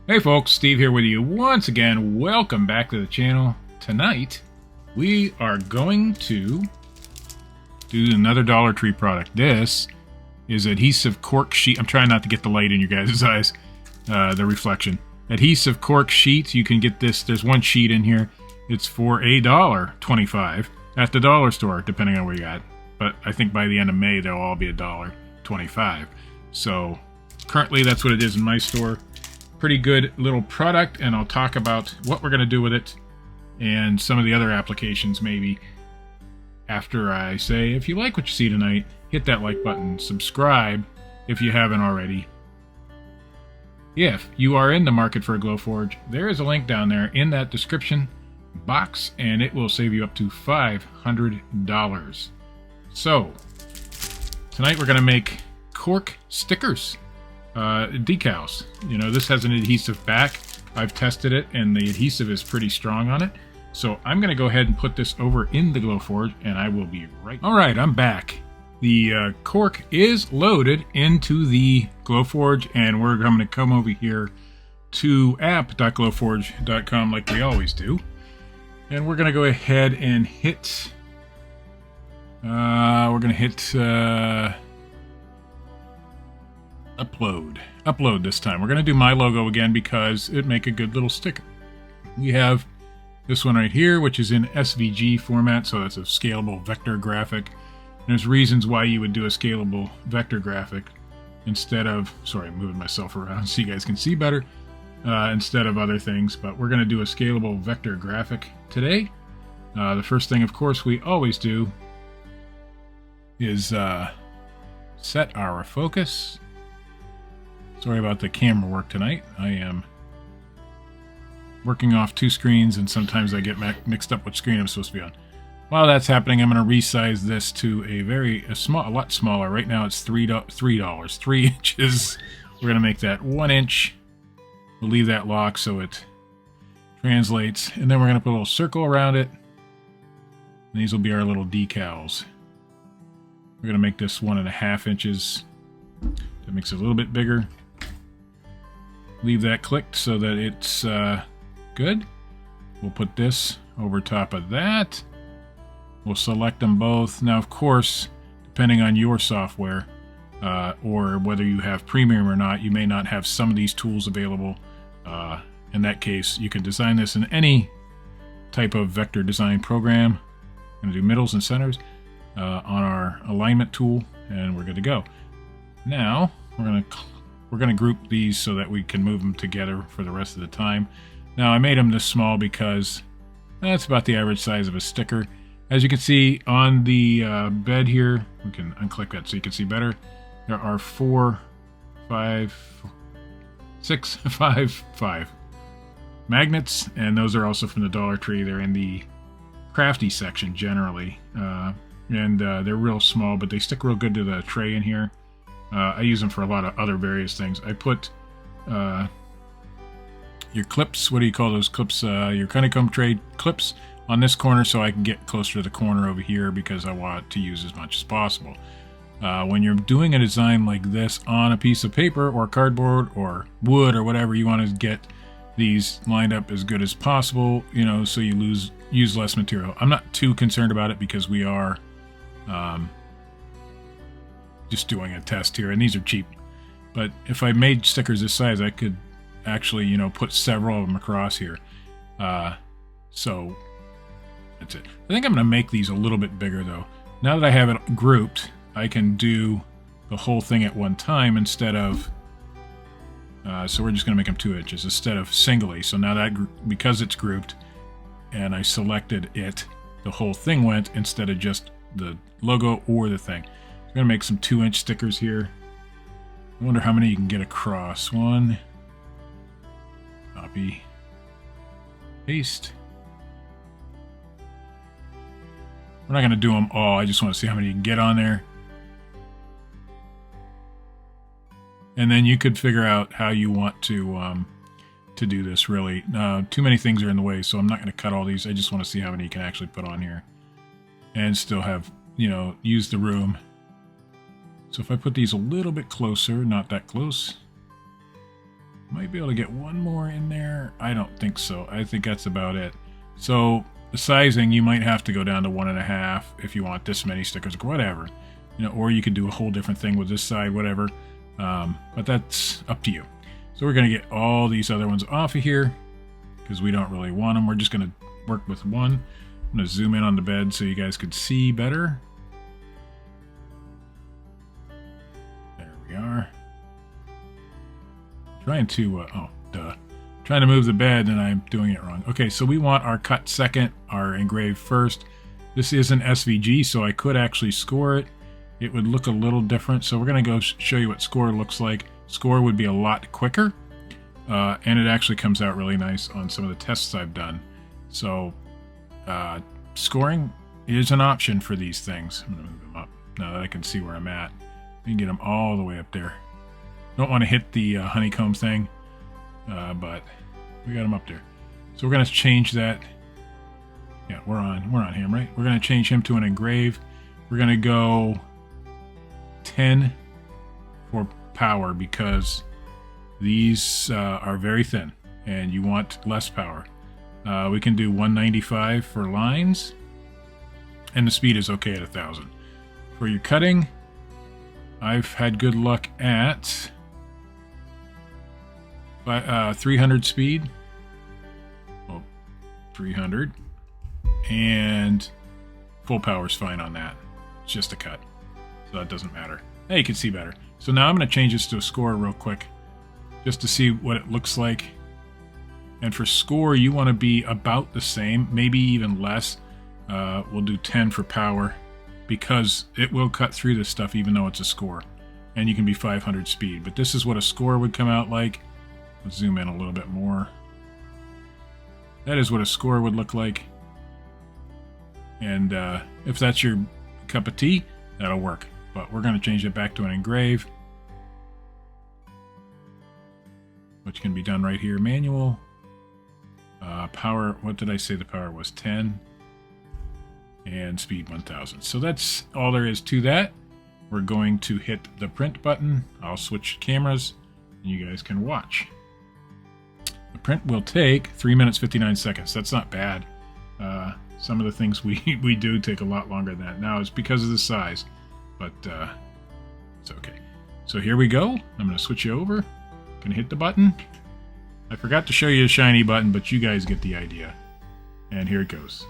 Hey folks, Steve here with you once again. Welcome back to the channel. Tonight, we are going to do another Dollar Tree product. This is Adhesive Cork Sheet. I'm trying not to get the light in your guys' eyes, the reflection. Adhesive Cork Sheet. You can get this. There's one sheet in here. It's for $1.25 at the dollar store, depending on where you're at. But I think by the end of May, they'll all be $1.25. So currently, that's what it is in my store. Pretty good little product, and I'll talk about what we're going to do with it and some of the other applications maybe after I say, if you like what you see tonight, hit that like button, subscribe if you haven't already. If you are in the market for a Glowforge, there is a link down there in that description box, and it will save you up to $500. So, tonight we're going to make cork stickers. Decals. You know, this has an adhesive back. I've tested it, and the adhesive is pretty strong on it. So I'm going to go ahead and put this over in the Glowforge, and I will be right. All right, I'm back. The cork is loaded into the Glowforge, and we're going to come over here to app.glowforge.com like we always do, and we're going to go ahead and hit. We're going to hit. Upload this time. We're going to do my logo again because it'd make a good little sticker. We have this one right here, which is in SVG format, so it's a scalable vector graphic. And there's reasons why you would do a scalable vector graphic instead of, sorry, I'm moving myself around so you guys can see better, instead of other things, but we're going to do a scalable vector graphic today. The first thing, of course, we always do is set our focus. Sorry about the camera work tonight. I am working off two screens, and sometimes I get mixed up which screen I'm supposed to be on. While that's happening, I'm going to resize this to a lot smaller. Right now it's $3, 3 inches. We're going to make that 1 inch. We'll leave that locked so it translates, and then we're going to put a little circle around it. And these will be our little decals. We're going to make this 1.5 inches. That makes it a little bit bigger. Leave that clicked so that it's good. We'll put this over top of that. We'll select them both. Now, of course, depending on your software or whether you have Premium or not, you may not have some of these tools available. In that case, you can design this in any type of vector design program. I'm going to do middles and centers on our alignment tool, and we're good to go. Now, we're gonna group these so that we can move them together for the rest of the time. Now, I made them this small because that's about the average size of a sticker. As you can see on the bed here, we can unclick that so you can see better. There are 5 magnets, and those are also from the Dollar Tree. They're in the crafty section generally, and they're real small, but they stick real good to the tray in here. I use them for a lot of other various things. I put your clips, what do you call those clips? Your honeycomb tray clips on this corner so I can get closer to the corner over here because I want to use as much as possible. When you're doing a design like this on a piece of paper or cardboard or wood or whatever, you want to get these lined up as good as possible, you know, so you use less material. I'm not too concerned about it because we are just doing a test here, and these are cheap. But if I made stickers this size, I could actually, you know, put several of them across here. So that's it. I think I'm going to make these a little bit bigger though. Now that I have it grouped, I can do the whole thing at one time instead of so we're just going to make them 2 inches instead of singly. So now that because it's grouped and I selected it, the whole thing went instead of just the logo or the thing. I'm going to make some 2-inch stickers here. I wonder how many you can get across. 1, copy, paste. We're not going to do them all. I just want to see how many you can get on there. And then you could figure out how you want to do this, really. Too many things are in the way, so I'm not going to cut all these. I just want to see how many you can actually put on here. And still have, you know, use the room. So if I put these a little bit closer, not that close, Might be able to get one more in there. I don't think so. I think that's about it. So the sizing, you might have to go down to 1.5 if you want this many stickers or whatever. You know, or you could do a whole different thing with this side, whatever. But that's up to you. So we're going to get all these other ones off of here because we don't really want them. We're just going to work with one. I'm going to zoom in on the bed so you guys could see better. There we are. Trying to move the bed and I'm doing it wrong. Okay, so we want our cut second, our engrave first. This is an SVG, so I could actually score it. It would look a little different, so we're going to go show you what score looks like. Score would be a lot quicker, and it actually comes out really nice on some of the tests I've done. So scoring is an option for these things. I'm going to move them up now that I can see where I'm at. You can get them all the way up there. Don't want to hit the honeycomb thing, but we got them up there. So we're going to change that. Yeah, we're on him, right? We're going to change him to an engrave. We're going to go 10 for power because these are very thin and you want less power. We can do 195 for lines, and the speed is okay at 1,000. For your cutting, I've had good luck at 300 speed. Oh, 300. And full power is fine on that. It's just a cut, so that doesn't matter. Hey, you can see better. So now I'm going to change this to a score real quick, just to see what it looks like. And for score, you want to be about the same, maybe even less. We'll do 10 for power, because it will cut through this stuff even though it's a score. And you can be 500 speed, but this is what a score would come out like. Let's zoom in a little bit more. That is what a score would look like. And if that's your cup of tea, that'll work. But we're going to change it back to an engrave, which can be done right here. Manual. Power, what did I say the power was? 10. And speed 1000. So that's all there is to that. We're going to hit the print button. I'll switch cameras and you guys can watch. The print will take 3 minutes 59 seconds. That's not bad. Some of the things we do take a lot longer than that. Now it's because of the size, but it's okay. So here we go. I'm going to switch you over. Gonna hit the button. I forgot to show you the shiny button, but you guys get the idea. And here it goes.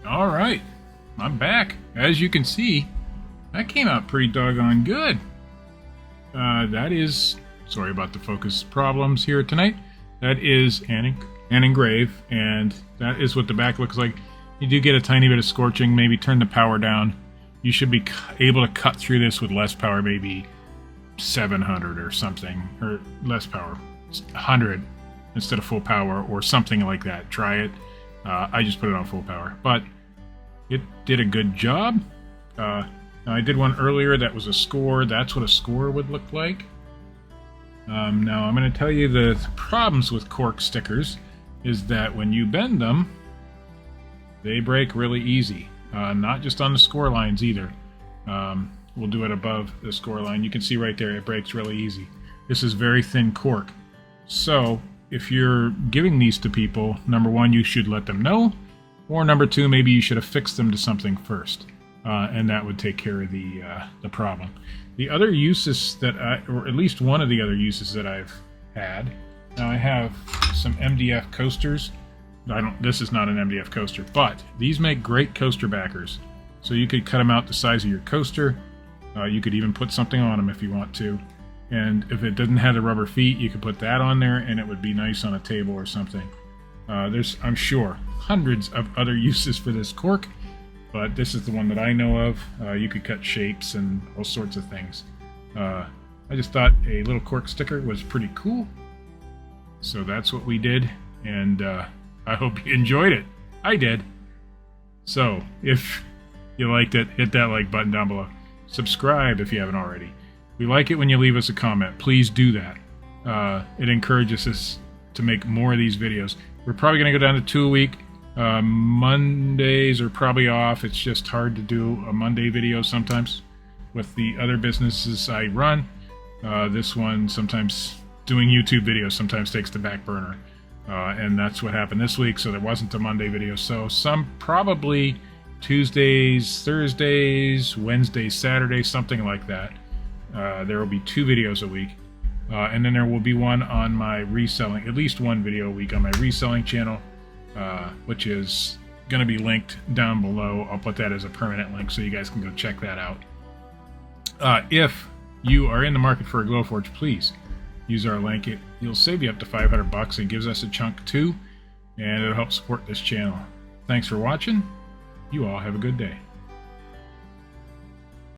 Alright, I'm back. As you can see, that came out pretty doggone good. That is, sorry about the focus problems here tonight. That is an engrave, and that is what the back looks like. You do get a tiny bit of scorching, maybe turn the power down. You should be able to cut through this with less power, maybe 700 or something, or less power, 100 instead of full power, or something like that. Try it. I just put it on full power, but it did a good job. Now I did one earlier that was a score. That's what a score would look like. Now I'm going to tell you the problems with cork stickers is that when you bend them, they break really easy. Not just on the score lines either. We'll do it above the score line. You can see right there, it breaks really easy. This is very thin cork. So if you're giving these to people, number one, you should let them know. Or number two, maybe you should affix them to something first. and that would take care of the problem. The other uses that or at least one of the other uses that I've had. Now I have some MDF coasters. This is not an MDF coaster, but these make great coaster backers. So you could cut them out the size of your coaster. You could even put something on them if you want to. And if it doesn't have the rubber feet, you could put that on there and it would be nice on a table or something. There's, I'm sure, hundreds of other uses for this cork, but this is the one that I know of. You could cut shapes and all sorts of things. I just thought a little cork sticker was pretty cool. So that's what we did, and I hope you enjoyed it. I did. So if you liked it, hit that like button down below. Subscribe if you haven't already. We like it when you leave us a comment. Please do that. It encourages us to make more of these videos. We're probably going to go down to 2 a week. Mondays are probably off. It's just hard to do a Monday video sometimes with the other businesses I run. This one, sometimes doing YouTube videos sometimes takes the back burner. And that's what happened this week, so there wasn't a Monday video. So some probably Tuesdays, Thursdays, Wednesdays, Saturdays, something like that. There will be 2 videos a week. And then there will be one on my reselling, at least one video a week on my reselling channel, which is going to be linked down below. I'll put that as a permanent link so you guys can go check that out. If you are in the market for a Glowforge, please use our link. It'll save you up to $500 and gives us a chunk too, and it'll help support this channel. Thanks for watching. You all have a good day.